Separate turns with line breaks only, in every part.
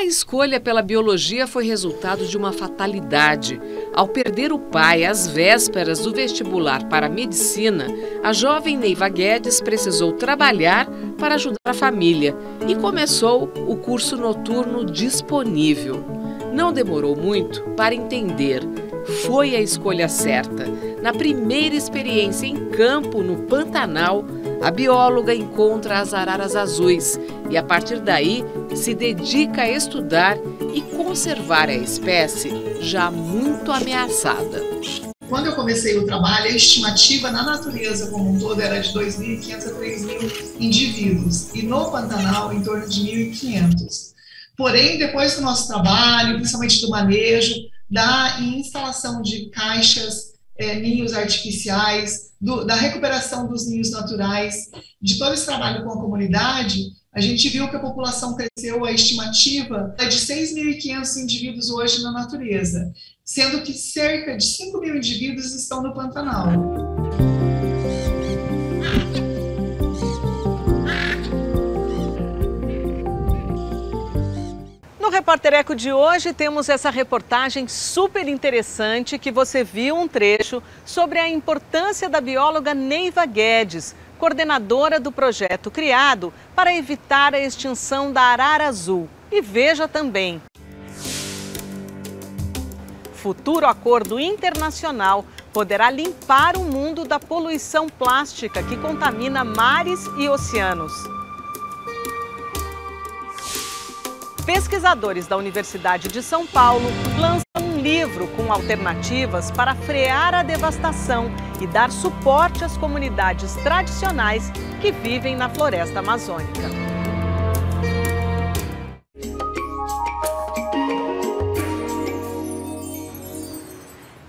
A escolha pela biologia foi resultado de uma fatalidade. Ao perder o pai às vésperas do vestibular para a medicina, a jovem Neiva Guedes precisou trabalhar para ajudar a família e começou o curso noturno disponível. Não demorou muito para entender. Foi a escolha certa. Na primeira experiência em campo, no Pantanal, a bióloga encontra as araras azuis e, a partir daí, se dedica a estudar e conservar a espécie já muito ameaçada.
Quando eu comecei o trabalho, a estimativa na natureza como um todo era de 2.500 a 3.000 indivíduos e no Pantanal em torno de 1.500. Porém, depois do nosso trabalho, principalmente do manejo, da instalação de caixas, ninhos artificiais, da recuperação dos ninhos naturais, de todo esse trabalho com a comunidade, a gente viu que a população cresceu, a estimativa é de 6.500 indivíduos hoje na natureza, sendo que cerca de 5.000 indivíduos estão no Pantanal.
No Repórter Eco de hoje temos essa reportagem super interessante que você viu um trecho sobre a importância da bióloga Neiva Guedes, coordenadora do projeto criado para evitar a extinção da arara azul. E veja também. Futuro acordo internacional poderá limpar o mundo da poluição plástica que contamina mares e oceanos. Pesquisadores da Universidade de São Paulo lançam um livro com alternativas para frear a devastação e dar suporte às comunidades tradicionais que vivem na floresta amazônica.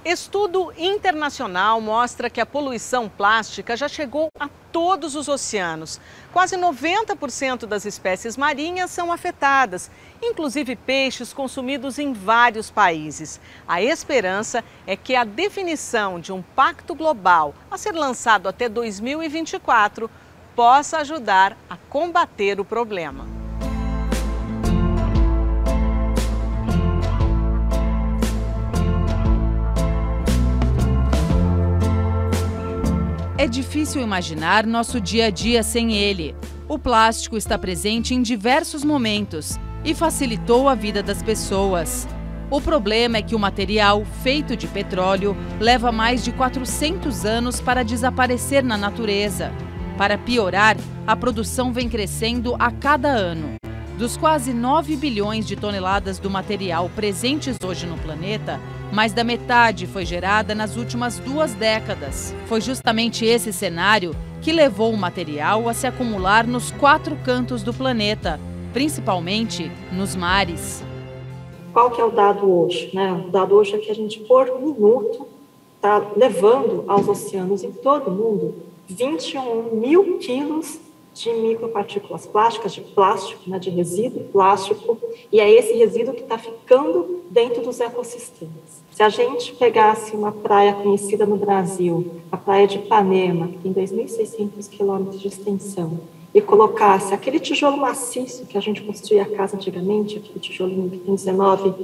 Estudo internacional mostra que a poluição plástica já chegou a todos os oceanos. Quase 90% das espécies marinhas são afetadas, inclusive peixes consumidos em vários países. A esperança é que a definição de um pacto global a ser lançado até 2024 possa ajudar a combater o problema.
É difícil imaginar nosso dia a dia sem ele. O plástico está presente em diversos momentos e facilitou a vida das pessoas. O problema é que o material, feito de petróleo, leva mais de 400 anos para desaparecer na natureza. Para piorar, a produção vem crescendo a cada ano. Dos quase 9 bilhões de toneladas do material presentes hoje no planeta, mais da metade foi gerada nas últimas 2 décadas. Foi justamente esse cenário que levou o material a se acumular nos 4 cantos do planeta, principalmente nos mares.
Qual que é o dado hoje? O dado hoje é que a gente, por minuto, está levando aos oceanos em todo o mundo 21 mil quilos de micropartículas plásticas, de plástico, de resíduo plástico, e é esse resíduo que está ficando dentro dos ecossistemas. Se a gente pegasse uma praia conhecida no Brasil, a praia de Ipanema, que tem 2.600 quilômetros de extensão, e colocasse aquele tijolo maciço que a gente construía a casa antigamente, aquele tijolinho que tem 19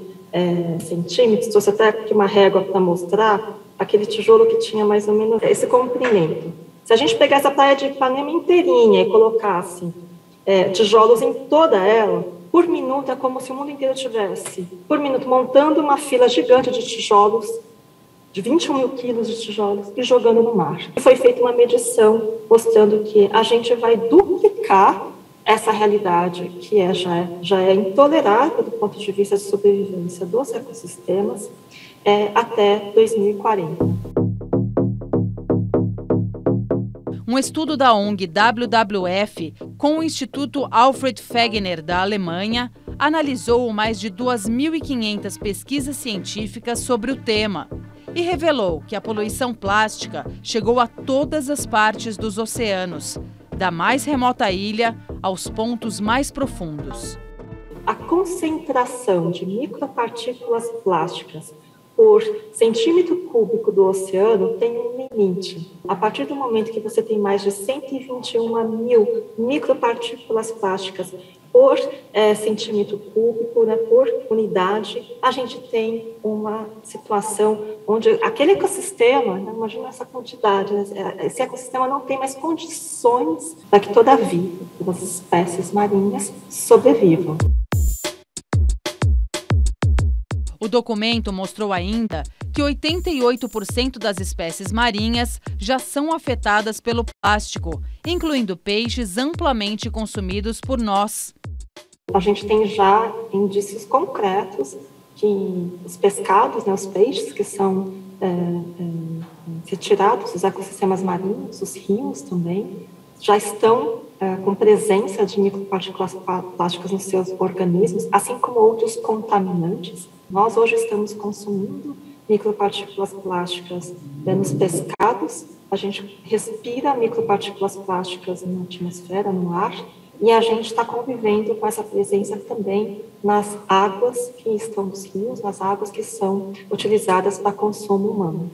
centímetros, trouxe até aqui uma régua para mostrar, aquele tijolo que tinha mais ou menos esse comprimento. Se a gente pegasse a praia de Ipanema inteirinha e colocasse tijolos em toda ela, por minuto é como se o mundo inteiro tivesse, por minuto, montando uma fila gigante de tijolos, de 21 mil quilos de tijolos, e jogando no mar. E foi feita uma medição mostrando que a gente vai duplicar essa realidade, que já é intolerável do ponto de vista de sobrevivência dos ecossistemas, até 2040.
Um estudo da ONG WWF com o Instituto Alfred Wegener da Alemanha analisou mais de 2.500 pesquisas científicas sobre o tema e revelou que a poluição plástica chegou a todas as partes dos oceanos, da mais remota ilha aos pontos mais profundos.
A concentração de micropartículas plásticas por centímetro cúbico do oceano tem um limite. A partir do momento que você tem mais de 121 mil micropartículas plásticas por centímetro cúbico, né, por unidade, a gente tem uma situação onde aquele ecossistema, né, imagina essa quantidade, esse ecossistema não tem mais condições para que toda a vida, todas as espécies marinhas sobrevivam.
O documento mostrou ainda que 88% das espécies marinhas já são afetadas pelo plástico, incluindo peixes amplamente consumidos por nós.
A gente tem já indícios concretos que os pescados, né, os peixes que são retirados dos ecossistemas marinhos, os rios também, já estão com presença de micropartículas plásticas nos seus organismos, assim como outros contaminantes. Nós hoje estamos consumindo micropartículas plásticas nos pescados, a gente respira micropartículas plásticas na atmosfera, no ar, e a gente está convivendo com essa presença também nas águas que estão nos rios, nas águas que são utilizadas para consumo humano.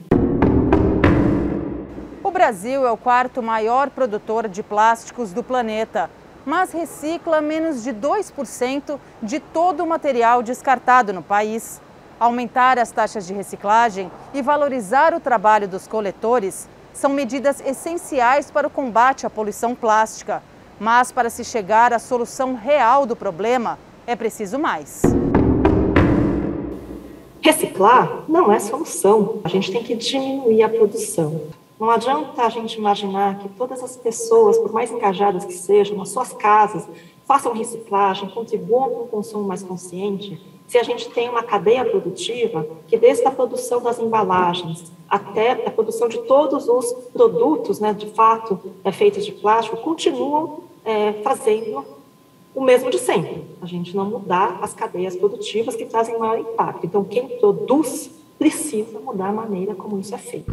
O Brasil é o quarto maior produtor de plásticos do planeta, mas recicla menos de 2% de todo o material descartado no país. Aumentar as taxas de reciclagem e valorizar o trabalho dos coletores são medidas essenciais para o combate à poluição plástica. Mas para se chegar à solução real do problema, é preciso mais.
Reciclar não é solução, a gente tem que diminuir a produção. Não adianta a gente imaginar que todas as pessoas, por mais engajadas que sejam, nas suas casas, façam reciclagem, contribuam para um consumo mais consciente, se a gente tem uma cadeia produtiva que desde a produção das embalagens até a produção de todos os produtos, né, de fato, feitos de plástico, continuam fazendo o mesmo de sempre. A gente não mudar as cadeias produtivas que trazem maior impacto. Então, quem produz precisa mudar a maneira como isso é feito.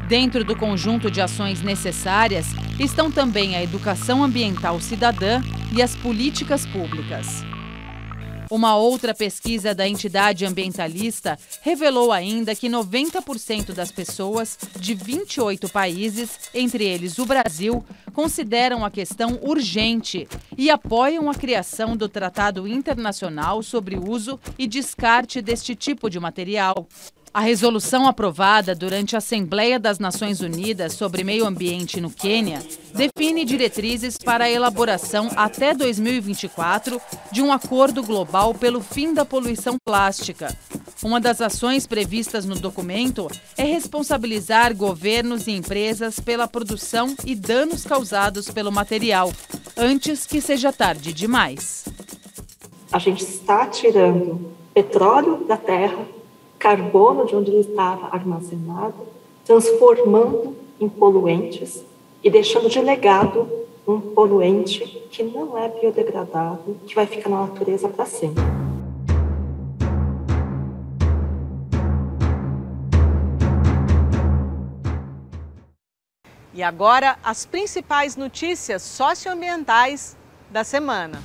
Dentro do conjunto de ações necessárias estão também a educação ambiental cidadã e as políticas públicas. Uma outra pesquisa da entidade ambientalista revelou ainda que 90% das pessoas de 28 países, entre eles o Brasil, consideram a questão urgente e apoiam a criação do Tratado Internacional sobre o uso e descarte deste tipo de material. A resolução aprovada durante a Assembleia das Nações Unidas sobre Meio Ambiente no Quênia define diretrizes para a elaboração até 2024 de um acordo global pelo fim da poluição plástica. Uma das ações previstas no documento é responsabilizar governos e empresas pela produção e danos causados pelo material, antes que seja tarde demais.
A gente está tirando petróleo da terra, carbono de onde ele estava armazenado, transformando em poluentes e deixando de legado um poluente que não é biodegradável, que vai ficar na natureza para sempre.
E agora, as principais notícias socioambientais da semana.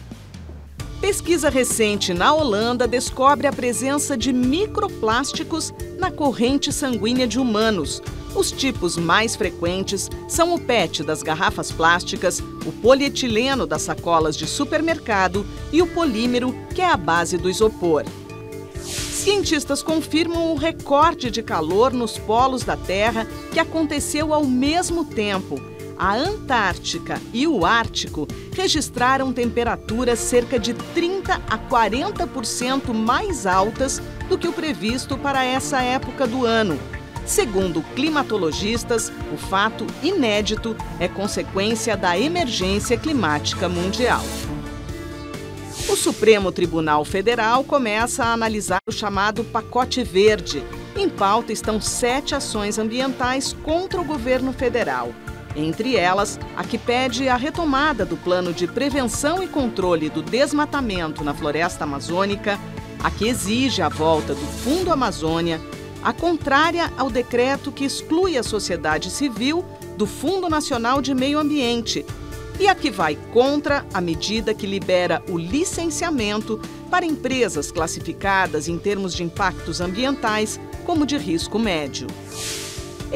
Pesquisa recente na Holanda descobre a presença de microplásticos na corrente sanguínea de humanos. Os tipos mais frequentes são o PET das garrafas plásticas, o polietileno das sacolas de supermercado e o polímero, que é a base do isopor. Cientistas confirmam o recorde de calor nos polos da Terra que aconteceu ao mesmo tempo. A Antártica e o Ártico registraram temperaturas cerca de 30% a 40% mais altas do que o previsto para essa época do ano. Segundo climatologistas, o fato inédito é consequência da emergência climática mundial. O Supremo Tribunal Federal começa a analisar o chamado Pacote Verde. Em pauta estão 7 ações ambientais contra o governo federal. Entre elas, a que pede a retomada do plano de prevenção e controle do desmatamento na floresta amazônica, a que exige a volta do Fundo Amazônia, a contrária ao decreto que exclui a sociedade civil do Fundo Nacional de Meio Ambiente e a que vai contra a medida que libera o licenciamento para empresas classificadas em termos de impactos ambientais como de risco médio.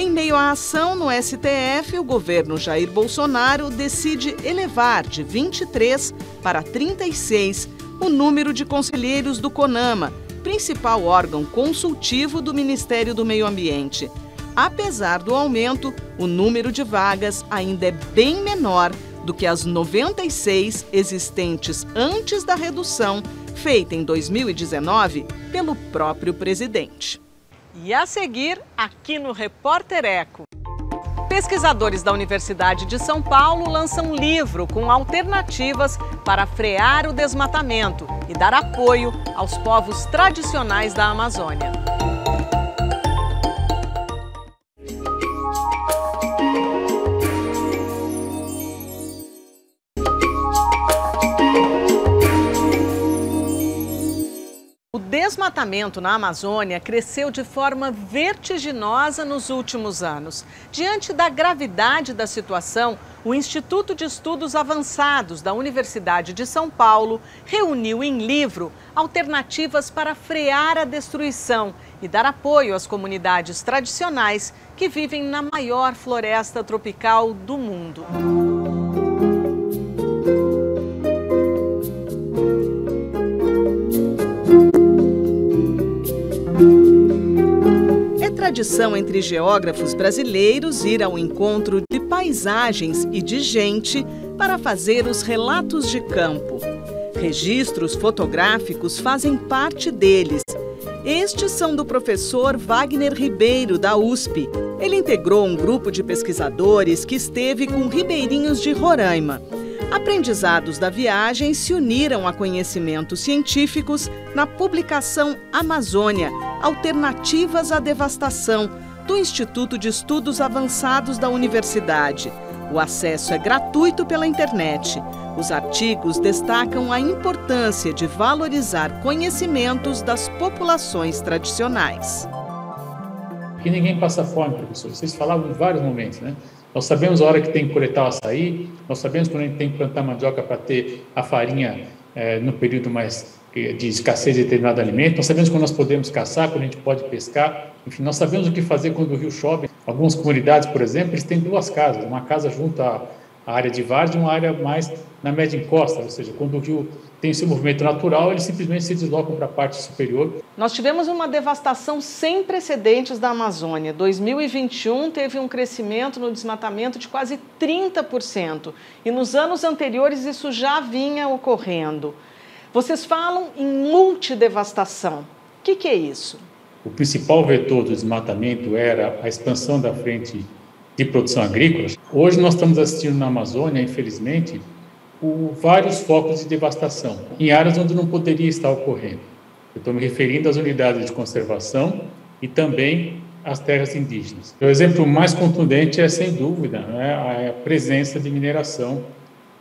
Em meio à ação no STF, o governo Jair Bolsonaro decide elevar de 23 para 36 o número de conselheiros do CONAMA, principal órgão consultivo do Ministério do Meio Ambiente. Apesar do aumento, o número de vagas ainda é bem menor do que as 96 existentes antes da redução, feita em 2019 pelo próprio presidente. E a seguir, aqui no Repórter Eco. Pesquisadores da Universidade de São Paulo lançam um livro com alternativas para frear o desmatamento e dar apoio aos povos tradicionais da Amazônia. O desmatamento na Amazônia cresceu de forma vertiginosa nos últimos anos. Diante da gravidade da situação, o Instituto de Estudos Avançados da Universidade de São Paulo reuniu em livro alternativas para frear a destruição e dar apoio às comunidades tradicionais que vivem na maior floresta tropical do mundo. É tradição entre geógrafos brasileiros ir ao encontro de paisagens e de gente para fazer os relatos de campo. Registros fotográficos fazem parte deles. Estes são do professor Wagner Ribeiro, da USP. Ele integrou um grupo de pesquisadores que esteve com ribeirinhos de Roraima. Aprendizados da viagem se uniram a conhecimentos científicos na publicação Amazônia, Alternativas à Devastação, do Instituto de Estudos Avançados da Universidade. O acesso é gratuito pela internet. Os artigos destacam a importância de valorizar conhecimentos das populações tradicionais.
Que ninguém passa fome, professor. Vocês falavam em vários momentos, né? Nós sabemos a hora que tem que coletar o açaí, nós sabemos quando a gente tem que plantar mandioca para ter a farinha no período mais de escassez de determinado alimento, nós sabemos quando nós podemos caçar, quando a gente pode pescar, enfim, nós sabemos o que fazer quando o rio chove. Algumas comunidades, por exemplo, eles têm duas casas, uma casa junto à área de várzea e uma área mais na média encosta, ou seja, quando o rio tem esse movimento natural, eles simplesmente se deslocam para a parte superior.
Nós tivemos uma devastação sem precedentes da Amazônia. 2021 teve um crescimento no desmatamento de quase 30%. E nos anos anteriores isso já vinha ocorrendo. Vocês falam em multidevastação. O que é isso?
O principal vetor do desmatamento era a expansão da frente de produção agrícola. Hoje nós estamos assistindo na Amazônia, infelizmente, vários focos de devastação, em áreas onde não poderia estar ocorrendo. Eu estou me referindo às unidades de conservação e também às terras indígenas. O exemplo mais contundente é, sem dúvida, a presença de mineração,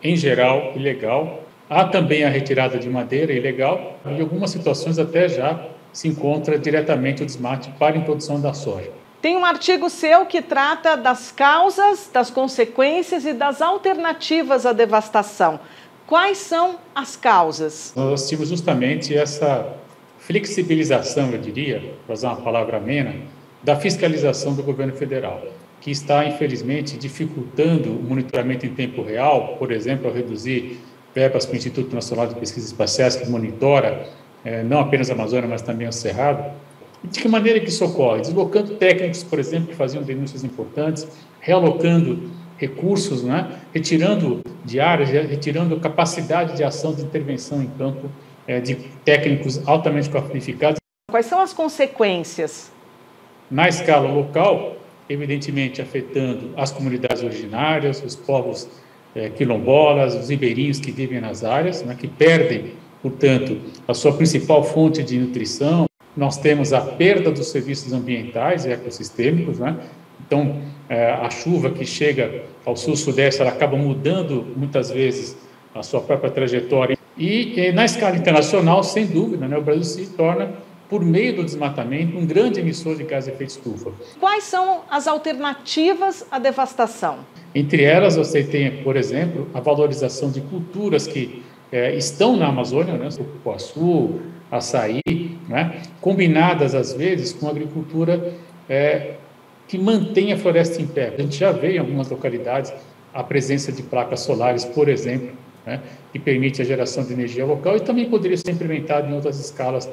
em geral, ilegal. Há também a retirada de madeira ilegal e, em algumas situações, até já se encontra diretamente o desmate para a introdução da soja.
Tem um artigo seu que trata das causas, das consequências e das alternativas à devastação. Quais são as causas?
Nós assistimos justamente essa flexibilização, eu diria, para usar uma palavra amena, da fiscalização do governo federal, que está, infelizmente, dificultando o monitoramento em tempo real, por exemplo, ao reduzir verbas para o Instituto Nacional de Pesquisas Espaciais, que monitora não apenas a Amazônia, mas também o Cerrado. De que maneira que isso ocorre? Deslocando técnicos, por exemplo, que faziam denúncias importantes, realocando recursos, retirando de áreas, retirando capacidade de ação de intervenção em campo de técnicos altamente qualificados.
Quais são as consequências?
Na escala local, evidentemente afetando as comunidades originárias, os povos quilombolas, os ribeirinhos que vivem nas áreas, que perdem, portanto, a sua principal fonte de nutrição. Nós temos a perda dos serviços ambientais e ecossistêmicos, Então, a chuva que chega ao sul-sudeste, ela acaba mudando, muitas vezes, a sua própria trajetória. E na escala internacional, sem dúvida, o Brasil se torna, por meio do desmatamento, um grande emissor de gás de efeito estufa.
Quais são as alternativas à devastação?
Entre elas, você tem, por exemplo, a valorização de culturas que estão na Amazônia, o cupuaçu, açaí, combinadas, às vezes, com agricultura que mantém a floresta em pé. A gente já vê em algumas localidades a presença de placas solares, por exemplo, né, que permite a geração de energia local e também poderia ser implementado em outras escalas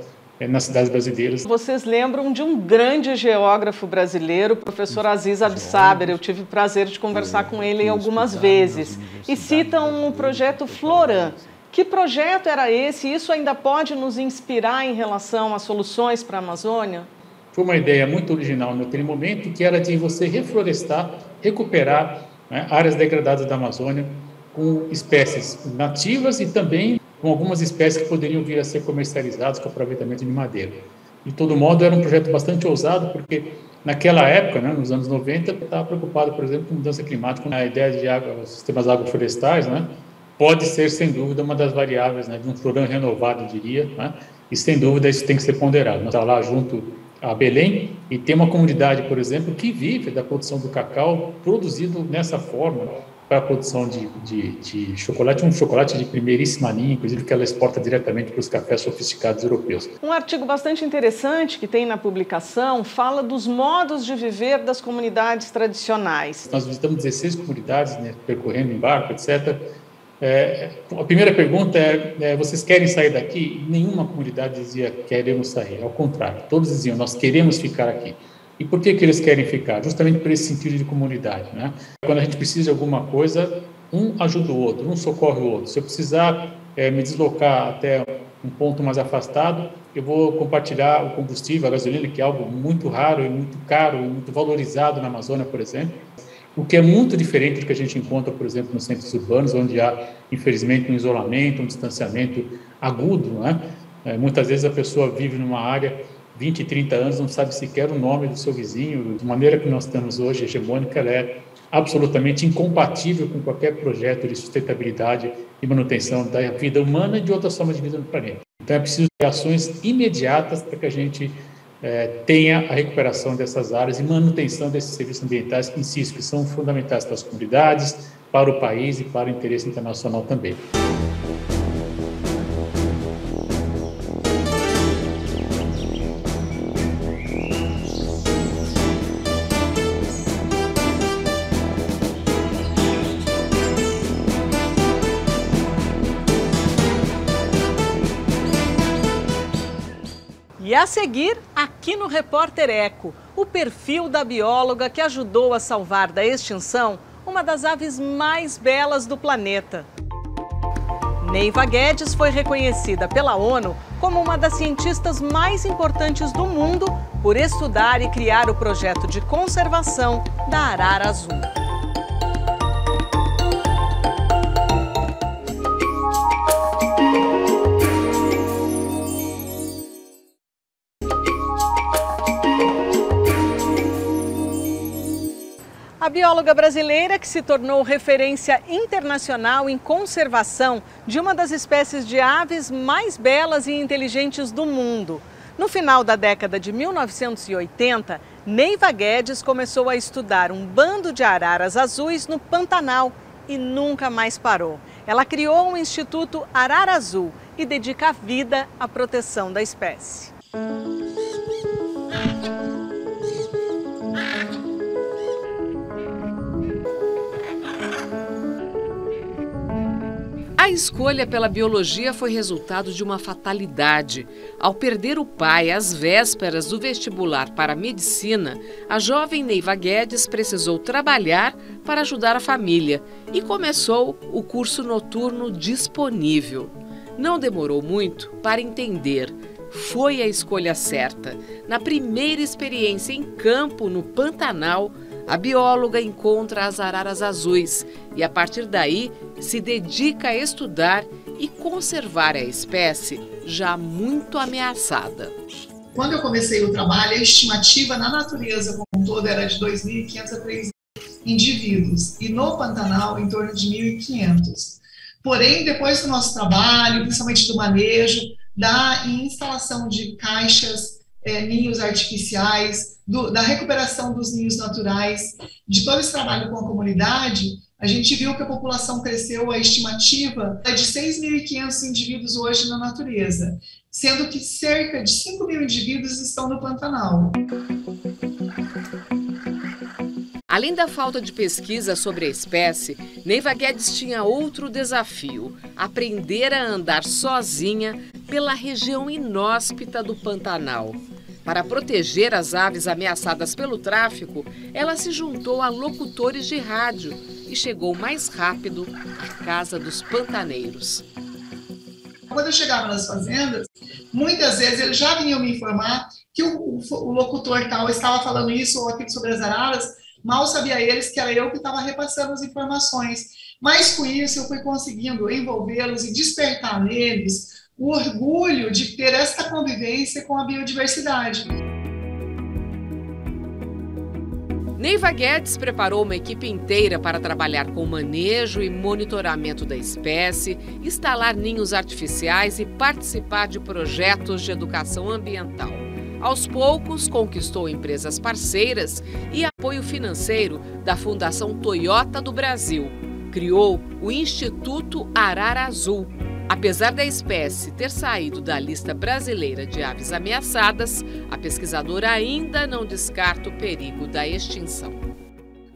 nas cidades brasileiras.
Vocês lembram de um grande geógrafo brasileiro, o professor Aziz Absaber. Eu tive o prazer de conversar com ele algumas vezes. E citam o projeto Floran. Que projeto era esse? Isso ainda pode nos inspirar em relação a soluções para a Amazônia?
Foi uma ideia muito original naquele momento, que era de você reflorestar, recuperar, né, áreas degradadas da Amazônia com espécies nativas e também com algumas espécies que poderiam vir a ser comercializadas com aproveitamento de madeira. De todo modo, era um projeto bastante ousado, porque naquela época, né, nos anos 90, estava preocupado, por exemplo, com mudança climática. A ideia de sistemas agroflorestais, né, pode ser, sem dúvida, uma das variáveis, né, de um Floran renovado, eu diria, né, e sem dúvida isso tem que ser ponderado. Nós estamos lá junto a Belém e tem uma comunidade, por exemplo, que vive da produção do cacau produzido nessa forma para a produção de chocolate, um chocolate de primeiríssima linha, inclusive que ela exporta diretamente para os cafés sofisticados europeus.
Um artigo bastante interessante que tem na publicação fala dos modos de viver das comunidades tradicionais.
Nós visitamos 16 comunidades, né, percorrendo em barco, etc. A primeira pergunta é, vocês querem sair daqui? Nenhuma comunidade dizia queremos sair, ao contrário, todos diziam nós queremos ficar aqui. E por que eles querem ficar? Justamente por esse sentido de comunidade, né? Quando a gente precisa de alguma coisa, um ajuda o outro, um socorre o outro. Se eu precisar me deslocar até um ponto mais afastado, eu vou compartilhar o combustível, a gasolina, que é algo muito raro e muito caro e muito valorizado na Amazônia, por exemplo. O que é muito diferente do que a gente encontra, por exemplo, nos centros urbanos, onde há, infelizmente, um isolamento, um distanciamento agudo, né? Muitas vezes a pessoa vive numa área 20, 30 anos, não sabe sequer o nome do seu vizinho. De maneira que nós temos hoje, hegemônica, ela é absolutamente incompatível com qualquer projeto de sustentabilidade e manutenção da vida humana e de outras formas de vida no planeta. Então é preciso ter ações imediatas para que a gente tenha a recuperação dessas áreas e manutenção desses serviços ambientais, que insisto, que são fundamentais para as comunidades, para o país e para o interesse internacional também.
E a seguir, aqui no Repórter Eco, o perfil da bióloga que ajudou a salvar da extinção uma das aves mais belas do planeta. Neiva Guedes foi reconhecida pela ONU como uma das cientistas mais importantes do mundo por estudar e criar o projeto de conservação da arara azul. A bióloga brasileira que se tornou referência internacional em conservação de uma das espécies de aves mais belas e inteligentes do mundo. No final da década de 1980, Neiva Guedes começou a estudar um bando de araras azuis no Pantanal e nunca mais parou. Ela criou o Instituto Arara Azul e dedica a vida à proteção da espécie.
A escolha pela biologia foi resultado de uma fatalidade. Ao perder o pai às vésperas do vestibular para a medicina, a jovem Neiva Guedes precisou trabalhar para ajudar a família e começou o curso noturno disponível. Não demorou muito para entender. Foi a escolha certa. Na primeira experiência em campo, no Pantanal, a bióloga encontra as araras azuis e, a partir daí, se dedica a estudar e conservar a espécie já muito ameaçada.
Quando eu comecei o trabalho, a estimativa na natureza como um todo era de 2.500 a 3.000 indivíduos e no Pantanal em torno de 1.500. Porém, depois do nosso trabalho, principalmente do manejo, da instalação de caixas, ninhos artificiais, da recuperação dos ninhos naturais, de todo esse trabalho com a comunidade, a gente viu que a população cresceu, a estimativa é de 6.500 indivíduos hoje na natureza, sendo que cerca de 5.000 indivíduos estão no Pantanal.
Além da falta de pesquisa sobre a espécie, Neiva Guedes tinha outro desafio: aprender a andar sozinha pela região inóspita do Pantanal. Para proteger as aves ameaçadas pelo tráfico, ela se juntou a locutores de rádio e chegou mais rápido à casa dos pantaneiros.
Quando eu chegava nas fazendas, muitas vezes eles já vinham me informar que o locutor tal estava falando isso ou aquilo sobre as araras. Mal sabia eles que era eu que estava repassando as informações. Mas com isso eu fui conseguindo envolvê-los e despertar neles o orgulho de ter esta convivência com a biodiversidade.
Neiva Guedes preparou uma equipe inteira para trabalhar com o manejo e monitoramento da espécie, instalar ninhos artificiais e participar de projetos de educação ambiental. Aos poucos, conquistou empresas parceiras e apoio financeiro da Fundação Toyota do Brasil. Criou o Instituto Arara Azul. Apesar da espécie ter saído da lista brasileira de aves ameaçadas, a pesquisadora ainda não descarta o perigo da extinção.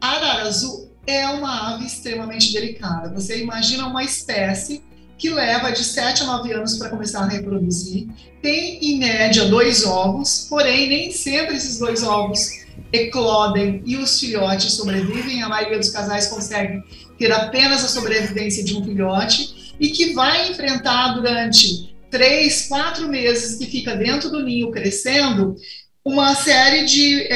A arara azul é uma ave extremamente delicada. Você imagina uma espécie que leva de 7 a 9 anos para começar a reproduzir, tem em média 2 ovos, porém nem sempre esses 2 ovos eclodem e os filhotes sobrevivem. A maioria dos casais consegue ter apenas a sobrevivência de um filhote e que vai enfrentar durante 3, 4 meses que fica dentro do ninho crescendo uma série de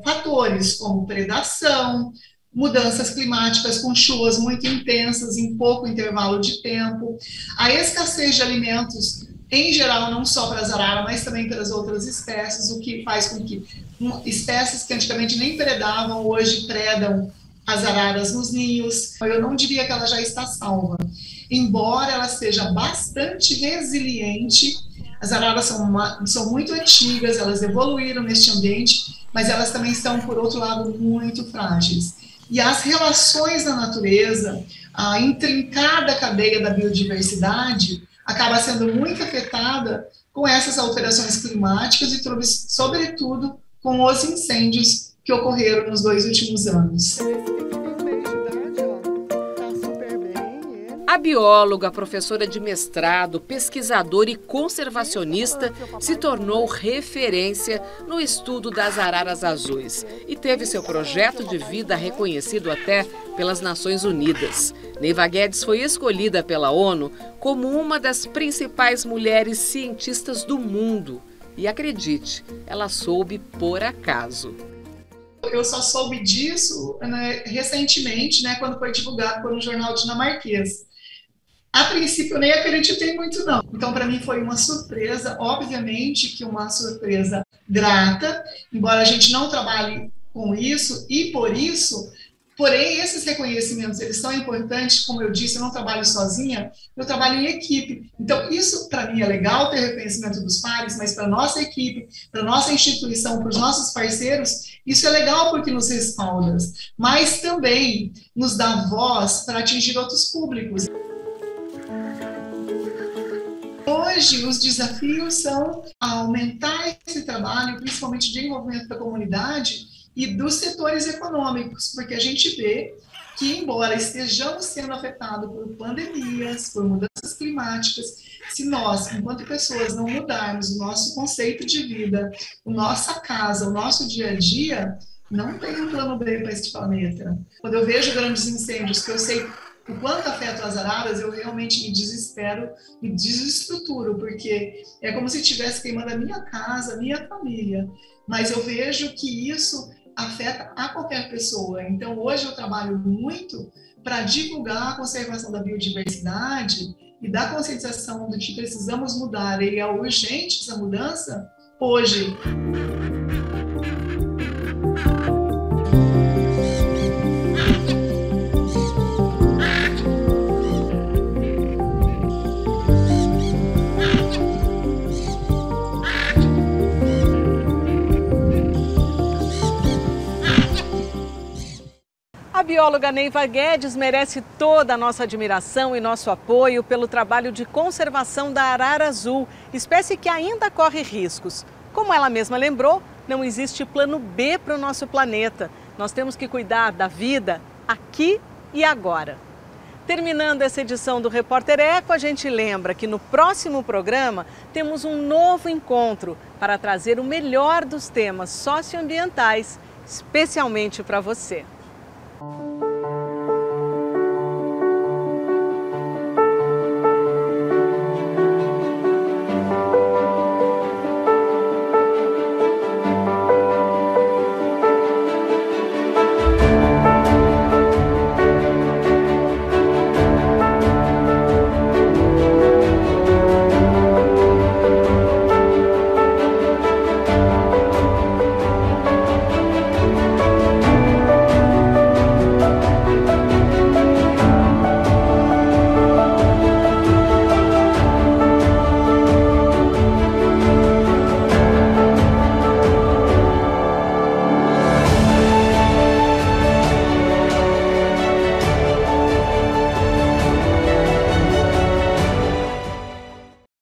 fatores como predação, mudanças climáticas com chuvas muito intensas em pouco intervalo de tempo, a escassez de alimentos em geral, não só para as araras, mas também para as outras espécies, o que faz com que espécies que antigamente nem predavam, hoje predam as araras nos ninhos. Eu não diria que ela já está salva, embora ela seja bastante resiliente. As araras são muito antigas, elas evoluíram neste ambiente, mas elas também estão, por outro lado, muito frágeis. E as relações na natureza, a intrincada cadeia da biodiversidade, acaba sendo muito afetada com essas alterações climáticas e, sobretudo, com os incêndios que ocorreram nos 2 últimos anos.
A bióloga, professora de mestrado, pesquisadora e conservacionista se tornou referência no estudo das araras azuis e teve seu projeto de vida reconhecido até pelas Nações Unidas. Neiva Guedes foi escolhida pela ONU como uma das principais mulheres cientistas do mundo. E acredite, ela soube por acaso.
Eu só soube disso recentemente, quando foi divulgado por um jornal dinamarquês. A princípio, eu nem acreditei muito, não. Então, para mim, foi uma surpresa, obviamente que uma surpresa grata, embora a gente não trabalhe com isso, e por isso, porém, esses reconhecimentos, eles são importantes, como eu disse, eu não trabalho sozinha, eu trabalho em equipe. Então, isso, para mim, é legal ter reconhecimento dos pares, mas para a nossa equipe, para a nossa instituição, para os nossos parceiros, isso é legal porque nos respalda, mas também nos dá voz para atingir outros públicos. Hoje, os desafios são aumentar esse trabalho, principalmente de envolvimento da comunidade e dos setores econômicos, porque a gente vê que, embora estejamos sendo afetados por pandemias, por mudanças climáticas, se nós, enquanto pessoas, não mudarmos o nosso conceito de vida, a nossa casa, o nosso dia a dia, não tem um plano B para este planeta. Quando eu vejo grandes incêndios, que eu sei o quanto afetam as araras, eu realmente me desespero, me desestruturo, porque é como se estivesse queimando a minha casa, a minha família. Mas eu vejo que isso afeta a qualquer pessoa. Então, hoje eu trabalho muito para divulgar a conservação da biodiversidade e da conscientização de que precisamos mudar. E é urgente essa mudança hoje.
A bióloga Neiva Guedes merece toda a nossa admiração e nosso apoio pelo trabalho de conservação da arara azul, espécie que ainda corre riscos. Como ela mesma lembrou, não existe plano B para o nosso planeta. Nós temos que cuidar da vida aqui e agora. Terminando essa edição do Repórter Eco, a gente lembra que no próximo programa temos um novo encontro para trazer o melhor dos temas socioambientais, especialmente para você.